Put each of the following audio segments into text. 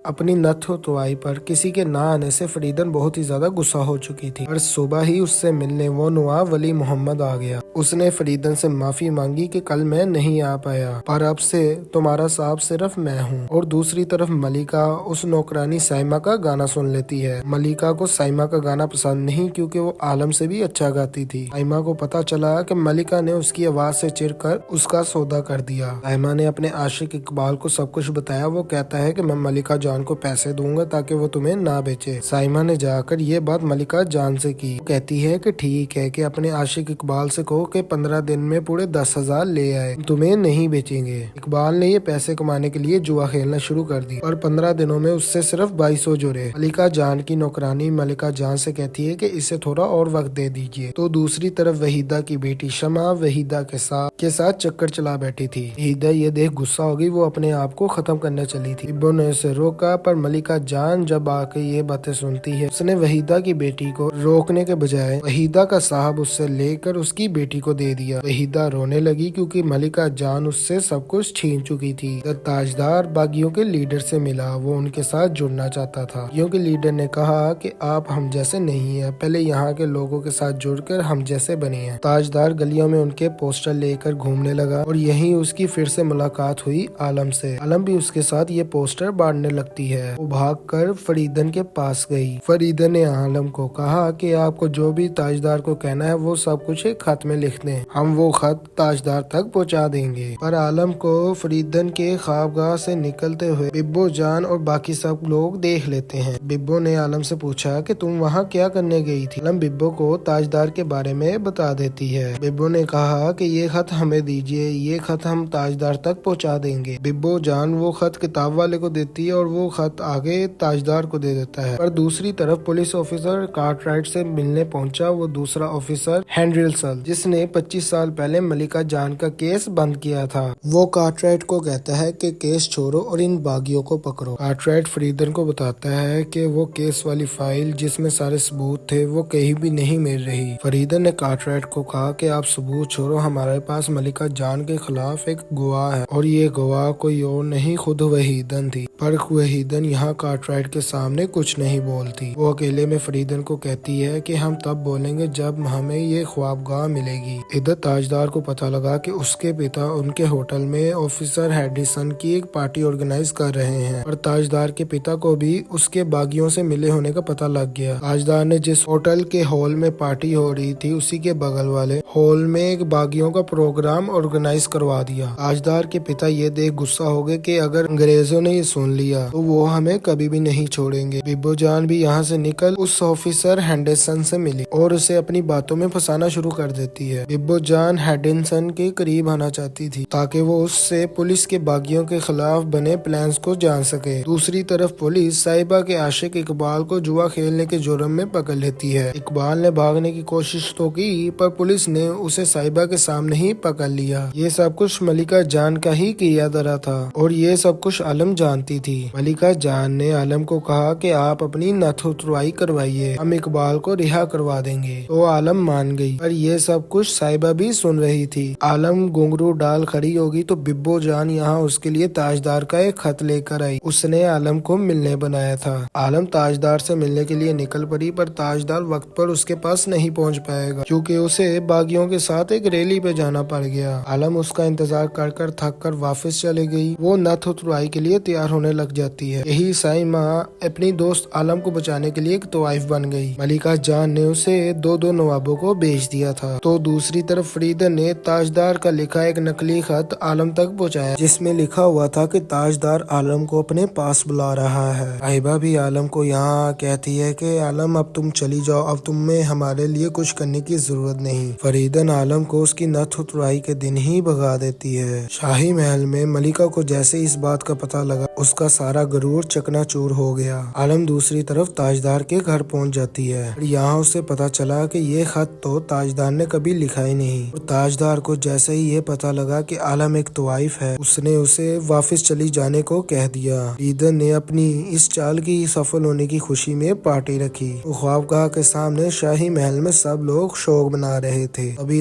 اپنی نتھ اتروائی پر کسی کے نہ آنے سے فریدن بہت ہی زیادہ غصہ ہو چکی تھی، اور صبح ہی اس سے ملنے وہ نواب ولی محمد آ گیا۔ اس نے فریدن سے معافی مانگی کہ کل میں نہیں آ پایا، پر اب سے تمہارا صاحب صرف میں ہوں۔ اور دوسری طرف ملکہ اس نوکرانی سائمہ کا گانا سن لیتی ہے۔ ملکہ کو سائمہ کا گانا پسند نہیں، کیونکہ وہ عالم سے بھی اچھا گاتی تھی۔ سائمہ کو پتا چلا کہ ملکہ نے اس کی آواز سے چڑ کر اس کا سودا کر دیا۔ سائمہ نے اپنے عاشق اقبال کو سب کچھ بتایا۔ وہ کہتا ہے کہ میں ملکہ جان کو پیسے دوں گا تاکہ وہ تمہیں نہ بیچے۔ سائمہ نے جا کر یہ بات ملکہ جان سے کی۔ وہ کہتی ہے کہ ٹھیک ہے کہ اپنے عاشق اقبال سے کہو کہ 15 دن میں پورے 10,000 لے آئے، تمہیں نہیں بیچیں گے۔ اقبال نے یہ پیسے کمانے کے لیے جوا کھیلنا شروع کر دی، اور 15 دنوں میں اس سے صرف 2200 جڑے۔ ملکہ جان کی نوکرانی ملکہ جان سے کہتی ہے کہ اسے تھوڑا اور وقت دے دیجیے۔ تو دوسری طرف وحیدہ کی بیٹی شمع وحیدہ کے ساتھ چکر چلا بیٹھی تھی۔ وحیدہ یہ دیکھ غصہ ہو گئی، وہ اپنے آپ کو ختم کرنے چلی تھی۔ ببو نے اسے روکا، پر ملکہ جان جب آ کے یہ باتیں سنتی ہے، اس نے وحیدہ کی بیٹی کو روکنے کے بجائے وحیدہ کا صاحب اس سے لے کر اس کی بیٹی کو دے دیا۔ وحیدہ رونے لگی کیونکہ ملکہ جان اس سے سب کچھ چھین چکی تھی۔ جب تاجدار باغیوں کے لیڈر سے ملا، وہ ان کے ساتھ جڑنا چاہتا تھا۔ باغیوں کے لیڈر نے کہا کہ آپ ہم جیسے نہیں ہیں، پہلے یہاں کے لوگوں کے ساتھ جڑ کر ہم جیسے بنے ہیں۔ تاجدار گلیوں میں ان کے پوسٹر لے کر گھومنے لگا، اور یہیں اس کی پھر سے ملاقات ہوئی عالم سے۔ عالم بھی اس کے ساتھ یہ پوسٹر بانٹنے لگتی ہے۔ وہ بھاگ کر فریدن کے پاس گئی۔ فریدن نے عالم کو کہا کہ آپ کو جو بھی تاجدار کو کہنا ہے وہ سب کچھ ایک خط میں لکھ دیں، ہم وہ خط تاجدار تک پہنچا دیں گے۔ پر عالم کو فریدن کے خوابگاہ سے نکلتے ہوئے ببو جان اور باقی سب لوگ دیکھ لیتے ہیں۔ ببو نے عالم سے پوچھا کہ تم وہاں کیا کرنے گئی تھی؟ عالم ببو کو تاجدار کے بارے میں بتا دیتی ہے۔ ببو نے کہا کہ یہ خط ہمیں دیجیے، یہ خط ہم تاجدار تک پہنچا دیں گے۔ ببو جان وہ خط کتاب والے کو دیتی ہے، اور وہ خط آگے تاجدار کو دے دیتا ہے۔ پر دوسری طرف پولیس آفیسر کارٹرائٹ سے ملنے پہنچا، وہ دوسرا آفیسر ہینڈریلسل، جس نے 25 سال پہلے ملکہ جان کا کیس بند کیا تھا۔ وہ کارٹرائٹ کو کہتا ہے کہ کیس چھوڑو اور ان باغیوں کو پکڑو۔ کارٹرائٹ فریدن کو بتاتا ہے کہ وہ کیس والی فائل جس میں سارے ثبوت تھے وہ کہیں بھی نہیں مل رہی۔ فریدن نے کارٹرائٹ کو کہا کہ آپ ثبوت چھوڑو، ہمارے پاس ملکہ جان کے خلاف ایک گواہ ہے، اور یہ گواہ کوئی اور نہیں خود وحیدن تھی۔ پر وحیدن یہاں کارٹرائٹ کے سامنے کچھ نہیں بولتی۔ وہ اکیلے میں فریدن کو کہتی ہے کہ ہم تب بولیں گے جب ہمیں یہ خوابگاہ ملے گی۔ ادھر تاجدار کو پتہ لگا کہ اس کے پتا ان کے ہوٹل میں آفیسر ہینڈریسن کی ایک پارٹی آرگنائز کر رہے ہیں، اور تاجدار کے پتا کو بھی اس کے باغیوں سے ملے ہونے کا پتہ لگ گیا۔ تاجدار نے جس ہوٹل کے ہال میں پارٹی ہو رہی تھی اسی کے بغل والے ہال میں ایک باغیوں کا پروگرام آرگنائز کروا دیا۔ تاجدار کے پتا یہ دیکھ غصہ ہو گئے کہ اگر انگریزوں نے یہ سن لیا تو وہ ہمیں کبھی بھی نہیں چھوڑیں گے۔ ببو جان بھی یہاں سے نکل اس آفیسر ہینڈریسن سے ملی اور اسے اپنی باتوں میں پھنسانا شروع کر دیتی ہے۔ ببو جان ہینڈریسن کے قریب آنا چاہتی تھی تاکہ وہ اس سے پولیس کے باغیوں کے خلاف بنے پلانز کو جان سکے۔ دوسری طرف پولیس صاحبہ کے عاشق اقبال کو جوا کھیلنے کے جرم میں پکڑ لیتی ہے۔ اقبال نے بھاگنے کی کوشش تو کی، پر پولیس نے اسے صاحبہ کے سامنے ہی پکڑ لیا۔ یہ سب کچھ ملکہ جان کا ہی کیا دھرا تھا، اور یہ سب کچھ عالم جانتی تھی۔ ملکہ جان نے عالم کو کہا کہ آپ اپنی نتھ اتروائی کروائیے، ہم اقبال کو رہا کروا دیں گے۔ تو عالم مان گئی، پر یہ سب کچھ صاحبہ بھی سن رہی تھی۔ عالم گھنگرو ڈال کھڑی ہوگی تو ببو جان یہاں اس کے لیے تاجدار کا ایک خط لے کر آئی۔ اس نے عالم کو ملنے بنایا تھا۔ عالم تاجدار سے ملنے کے لیے نکل پڑی، پر تاجدار وقت پر اس کے پاس نہیں پہنچ پائے گا کیونکہ اسے باغیوں کے ساتھ ایک ریلی پہ جانا پڑ گیا۔ عالم اس کا انتظار کر کر تھک کر واپس چلے گئی۔ وہ نتھ اتروائی کے لیے تیار ہونے لگ جاتی ہے۔ یہی سائمہ اپنی دوست عالم کو بچانے کے لیے ایک طوائف بن گئی۔ ملکہ جان نے اسے دو نوابوں کو بھیج دیا تھا، تو دوسری طرف فریدن نے تاجدار کا لکھا ایک نقلی خط عالم تک پہنچایا جس میں لکھا ہوا تھا کہ تاجدار عالم کو اپنے پاس بلا رہا ہے۔ صاحبہ بھی عالم کو یہاں کہتی ہے کہ عالم اب تم چلی جاؤ، اب تمہیں ہمارے لیے کچھ کرنے کی ضرورت نہیں۔ فریدن عالم کو اس کی نتھ اتروائی کے دن ہی بھگا دیتی ہے۔ شاہی محل میں ملکہ کو جیسے اس بات کا پتہ لگا اس کا سارا غرور چکنا چور ہو گیا۔ عالم دوسری طرف تاجدار کے گھر پہنچ جاتی ہے، یہاں اسے پتہ چلا کہ یہ خط تو تاجدار نے کبھی لکھا ہی نہیں، اور تاجدار کو جیسے ہی یہ پتہ لگا کہ عالم ایک طوائف ہے اس نے اسے واپس چلی جانے کو کہہ دیا۔ فریدن نے اپنی اس چال کی سفل ہونے کی خوشی میں پارٹی رکھی، تو خوابگاہ کے سامنے شاہی محل میں سب لوگ شوق منا رہے تھے۔ ابھی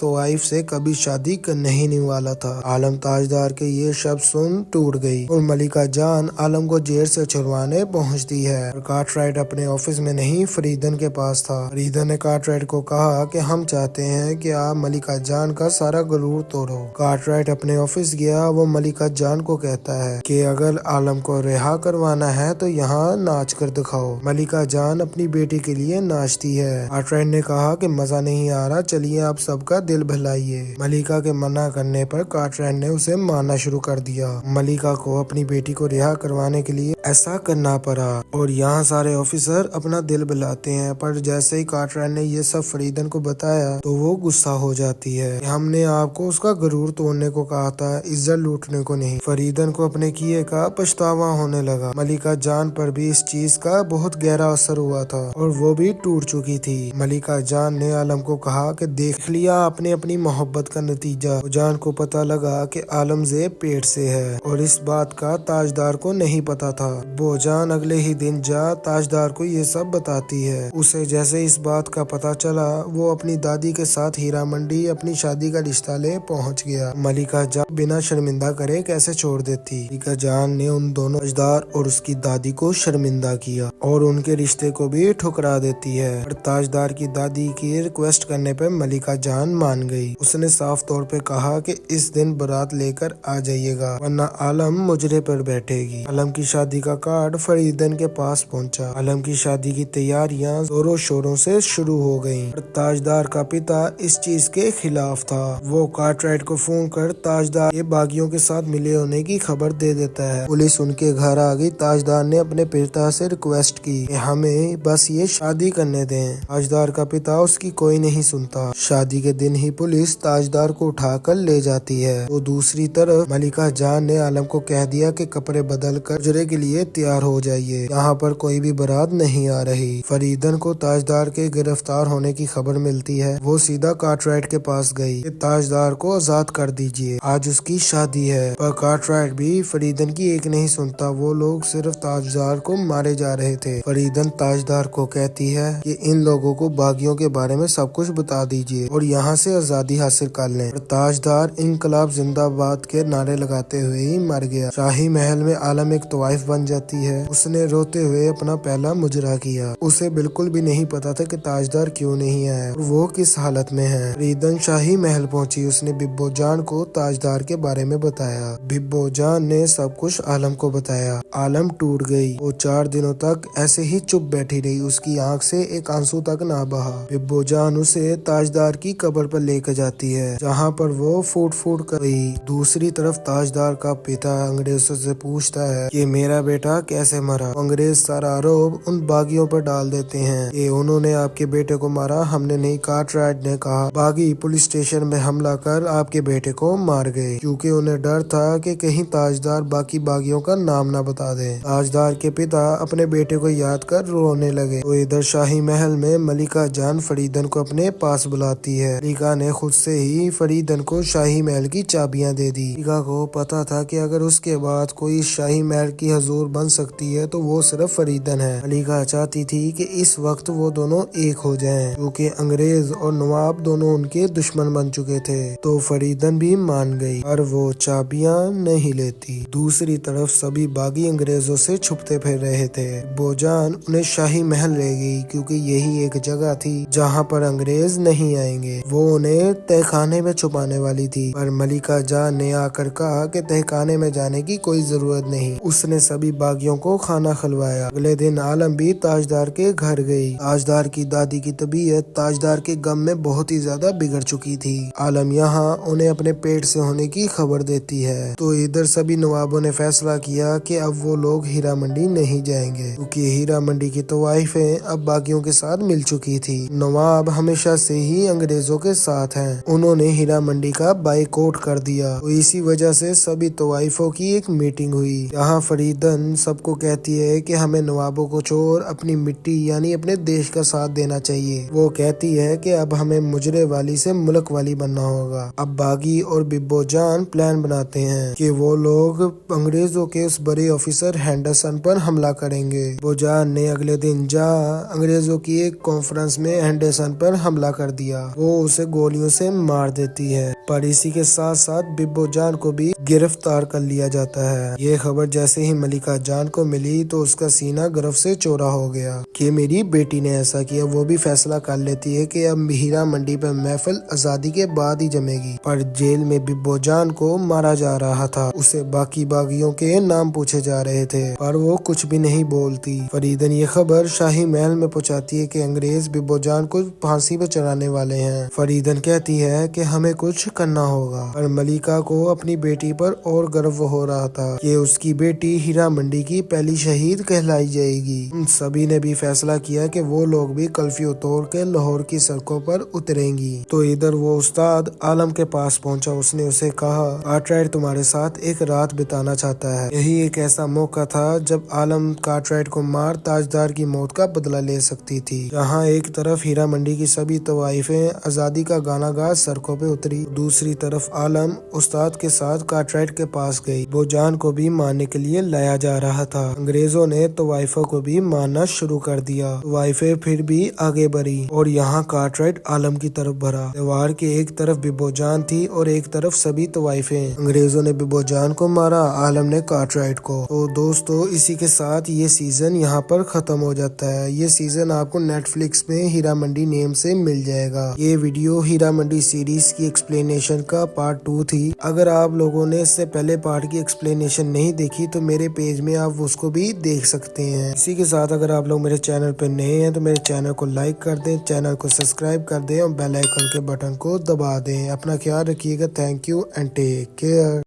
طوائف سے کبھی شادی نہیں والا تھا۔ عالم تاجدار کے یہ شب سن ٹوٹ گئی اور ملکہ جان عالم کو جیل سے چھڑوانے پہنچتی ہے۔ اور کارٹرائٹ اپنے آفس میں نہیں فریدن کے پاس تھا۔ فریدن نے کارٹرائٹ کو کہا کہ ہم چاہتے ہیں کہ آپ ملکہ جان کا سارا غرور توڑو۔ کارٹرائٹ اپنے آفس گیا۔ وہ ملکہ جان کو کہتا ہے کہ اگر عالم کو رہا کروانا ہے تو یہاں ناچ کر دکھاؤ۔ ملکہ جان اپنی بیٹی کے لیے ناچتی ہے۔ کارٹرائٹ نے کہا کہ مزہ نہیں آ رہا، چلیے آپ سب کا دل بہلائیے۔ ملکہ کے منع کرنے پر کارٹرائٹ نے اسے مارنا شروع کر دیا۔ ملکہ کو اپنی بیٹی کو رہا کروانے کے لیے ایسا کرنا پڑا اور یہاں سارے آفیسر اپنا دل بہلاتے ہیں، پر جیسے ہی کارٹرائٹ نے یہ سب فریدن کو بتایا تو وہ غصہ ہو جاتی ہے کہ ہم نے آپ کو اس کا غرور توڑنے کو کہا تھا، عزت لوٹنے کو نہیں۔ فریدن کو اپنے کیے کا پچھتاوا ہونے لگا۔ ملکہ جان پر بھی اس چیز کا بہت گہرا اثر ہوا تھا اور وہ بھی ٹوٹ چکی تھی۔ ملکہ جان نے عالم کو کہا کہ دیکھ لیا آپ نے اپنی محبت کا نتیجہ۔ جان کو پتا لگا کہ عالم زیب پیٹ سے ہے اور اس بات کا تاجدار کو نہیں پتا تھا۔ وہ جان اگلے ہی دن تاجدار کو یہ سب بتاتی ہے۔ اسے جیسے اس بات کا پتا چلا وہ اپنی دادی کے ساتھ ہیرا منڈی اپنی شادی کا رشتہ لے پہنچ گیا۔ ملکہ جان بنا شرمندہ کرے کیسے چھوڑ دیتی۔ ملکہ جان نے ان دونوں تاجدار اور اس کی دادی کو شرمندہ کیا اور ان کے رشتے کو بھی ٹھکرا دیتی ہے، اور تاجدار کی دادی کی ریکویسٹ کرنے پہ ملکہ جان مان گئی۔ اس نے صاف طور پہ کہا کہ اس دن بارات لے کر آ جائیے گا ورنہ عالم مجرے پر بیٹھے گی۔ عالم کی شادی کا کارڈ فریدن کے پاس پہنچا۔ عالم کی شادی کی تیاریاں زوروں شوروں سے شروع ہو گئیں اور تاجدار کا پتا اس چیز کے خلاف تھا۔ وہ کارٹرائٹ کو فون کر تاجدار کے باغیوں کے ساتھ ملے ہونے کی خبر دے دیتا ہے۔ پولیس ان کے گھر آ گئی۔ تاجدار نے اپنے پتا سے ریکویسٹ کی کہ ہمیں بس یہ شادی کرنے دیں۔ تاجدار کا پتا اس کی کوئی نہیں سنتا۔ شادی کے دن ہی پولیس تاجدار کو اٹھا کر لے جاتی ہے۔ تو دوسری طرف ملکہ جان نے عالم کو کہہ دیا کہ کپڑے بدل کر مجرے کے لیے تیار ہو جائیے، یہاں پر کوئی بھی بارات نہیں آ رہی۔ فریدن کو تاجدار کے گرفتار ہونے کی خبر ملتی ہے۔ وہ سیدھا کارٹرائٹ کے پاس گئی کہ تاجدار کو آزاد کر دیجیے، آج اس کی شادی ہے، پر کارٹرائٹ بھی فریدن کی ایک نہیں سنتا۔ وہ لوگ صرف تاجدار کو مارے جا رہے تھے۔ فریدن تاجدار کو کہتی ہے کہ ان لوگوں کو باغیوں کے بارے میں سب کچھ بتا دیجیے اور یہاں سے آزادی حاصل کر لیں۔ اور تاجدار انقلاب زندہ باد کے نعرے لگاتے ہوئے ہی مر گیا۔ شاہی محل میں عالم ایک طوائف بن جاتی ہے۔ اس نے روتے ہوئے اپنا پہلا مجرا کیا۔ اسے بالکل بھی نہیں پتا تھا کہ تاجدار کیوں نہیں آیا اور وہ کس حالت میں ہے۔ فریدن شاہی محل پہنچی۔ اس نے ببو جان کو تاجدار کے بارے میں بتایا۔ ببو جان نے سب کچھ عالم کو بتایا۔ عالم ٹوٹ گئی۔ وہ 4 دنوں تک ایسے ہی چپ بیٹھی رہی۔ اس کی آنکھ سے ایک آنسو تک نہ بہا۔ ببو جان اسے تاجدار کی قبر پر لے کے جاتی ہے جہاں پر وہ پھوٹ پھوٹ کر گئی۔ دوسری طرف تاجدار کا پتا انگریزوں سے پوچھتا ہے کہ میرا بیٹا کیسے مرا۔ انگریز سارا آروپ ان باغیوں پر ڈال دیتے ہیں کہ انہوں نے آپ کے بیٹے کو مارا، ہم نے نہیں۔ کارٹرائٹ نے کہا باغی پولیس اسٹیشن میں حملہ کر آپ کے بیٹے کو مار گئے کیونکہ انہیں ڈر تھا کہ کہیں تاجدار باقی باغیوں کا نام نہ بتا دے۔ تاجدار کے پتا اپنے بیٹے کو یاد کر رونے لگے۔ تو ادھر شاہی محل میں ملکہ جان فریدن کو اپنے پاس بلاتی ہے۔ ملکہ نے خود سے ہی فریدن کو شاہی محل کی چابیاں دے دی۔ ملکہ کو پتا تھا کہ اگر اس کے بعد کوئی شاہی محل کی حضور بن سکتی ہے تو وہ صرف فریدن ہے۔ ملکہ چاہتی تھی کہ اس وقت وہ دونوں ایک ہو جائیں کیونکہ انگریز اور نواب دونوں ان کے دشمن بن چکے تھے۔ تو فریدن بھی مان گئی اور وہ چابیاں نہیں لیتی۔ دوسری طرف سبھی باغی انگریزوں سے چھپتے پھر رہے تھے۔ ببو جان انہیں شاہی محل لے گئی کیونکہ یہی ایک جگہ تھی جہاں پر انگریز نہیں آئیں گے۔ وہ انہیں تہہ خانے میں چھپانے والی تھی، پر ملکہ جان نے آ کر کہا کہ تہہ خانے میں جانے کی کوئی ضرورت نہیں۔ اس نے سبھی باغیوں کو کھانا کھلوایا۔ اگلے دن عالم بھی تاجدار کے گھر گئی۔ تاجدار کی دادی کی طبیعت تاجدار کے غم میں بہت ہی زیادہ بگڑ چکی تھی۔ عالم یہاں انہیں اپنے پیٹ سے ہونے کی خبر دیتی ہے۔ تو ادھر سبھی نوابوں نے فیصلہ کیا کہ اب وہ لوگ ہیرا منڈی نہیں جائیں گے کیونکہ ہیرا منڈی کی طوائفیں اب باغیوں کے ساتھ مل چکی تھی۔ نواب ہمیشہ سے ہی انگریزوں کے ساتھ ہیں، انہوں نے ہیرا منڈی کا بائیکاٹ کر دیا۔ تو اسی وجہ سے سبھی طوائفوں کی ایک میٹنگ ہوئی جہاں فریدن سب کو کہتی ہے کہ ہمیں نوابوں کو چھوڑ اپنی مٹی یعنی اپنے دیش کا ساتھ دینا چاہیے۔ وہ کہتی ہے کہ اب ہمیں مجرے والی سے ملک والی بننا ہوگا۔ اب باغی اور ببو جان پلان بناتے ہیں کہ وہ لوگ انگریزوں کے اس بڑے آفیسر ہینڈرسن پر حملہ کریں گے۔ ببو جان نے اگلے دن جہاں انگریزوں کی ایک کانفرنس میں ہینڈرسن پر حملہ کر دیا، وہ اسے گولیوں سے مار دیتی ہے، پر اسی کے ساتھ ساتھ ببو جان کو بھی گرفتار کر لیا جاتا ہے۔ یہ خبر جیسے ہی ملکہ جان کو ملی تو اس کا سینہ گرف سے چورا ہو گیا کہ میری بیٹی نے ایسا کیا۔ وہ بھی فیصلہ کر لیتی ہے کہ اب ہیرا منڈی پر محفل آزادی کے بعد ہی جمے گی، پر جیل میں ببو جان کو مارا جا رہا تھا، اسے باقی باغیوں کے نام پوچھے جا رہے تھے، پر وہ کچھ بھی نہیں بولتی۔ فریدن یہ خبر شاہی محل میں پہنچاتی ہے کہ انگریز ببو جان کو پھانسی پہ چڑھانے والے ہیں۔ فریدن کہتی ہے کہ ہمیں کچھ کرنا ہوگا، پر ملکہ کو اپنی بیٹی پر اور گرو ہو رہا تھا کہ اس کی بیٹی ہیرا منڈی کی پہلی شہید کہلائی جائے گی۔ ان سبھی نے بھی فیصلہ کیا کہ وہ لوگ بھی کرفیو توڑ کے لاہور کی سڑکوں پر اتریں گی۔ تو ادھر وہ استاد عالم کے پاس پہنچا، اس نے اسے کہا کارٹرائٹ تمہارے ساتھ ایک رات بتانا چاہتا ہے۔ یہی ایک ایسا موقع تھا جب عالم کارٹرائٹ کو مار تاجدار کی موت کا بدلہ لے سکتی تھی۔ جہاں ایک طرف ہیرا منڈی کی سبھی طوائفیں آزادی کا گانا گا سڑکوں پہ اتری، دوسری طرف عالم استاد کے ساتھ کارٹرائٹ کے پاس گئی۔ ببو جان کو بھی مارنے کے لیے لایا جا رہا تھا۔ انگریزوں نے طوائفوں کو بھی مارنا شروع کر دیا، طوائفیں پھر بھی آگے بڑھی اور یہاں کارٹرائٹ عالم کی طرف بڑھا۔ دیوار کے ایک طرف ببو جان تھی اور ایک طرف سبھی طوائفیں۔ انگریزوں نے ببو جان کو مارا، عالم نے کارٹرائٹ کو۔ تو دوستو اسی کے ساتھ یہ سیزن یہاں پر ختم ہو جاتا ہے۔ یہ سیزن آپ کو نیٹ فلکس میں ہیرا منڈی نیم سے مل جائے گا۔ یہ ویڈیو ہیرا منڈی سیریز کی ایکسپلینیشن کا پارٹ 2 تھی۔ اگر آپ لوگوں نے اس سے پہلے پارٹ کی ایکسپلینیشن نہیں دیکھی تو میرے پیج میں آپ اس کو بھی دیکھ سکتے ہیں۔ اسی کے ساتھ اگر آپ لوگ میرے چینل پہ نئے ہیں تو میرے چینل کو لائک کر دیں، چینل کو سبسکرائب کر دیں اور بیل آئیکن کے بٹن کو دبا دیں۔ اپنا خیال رکھیے گا۔ Thank you and take care.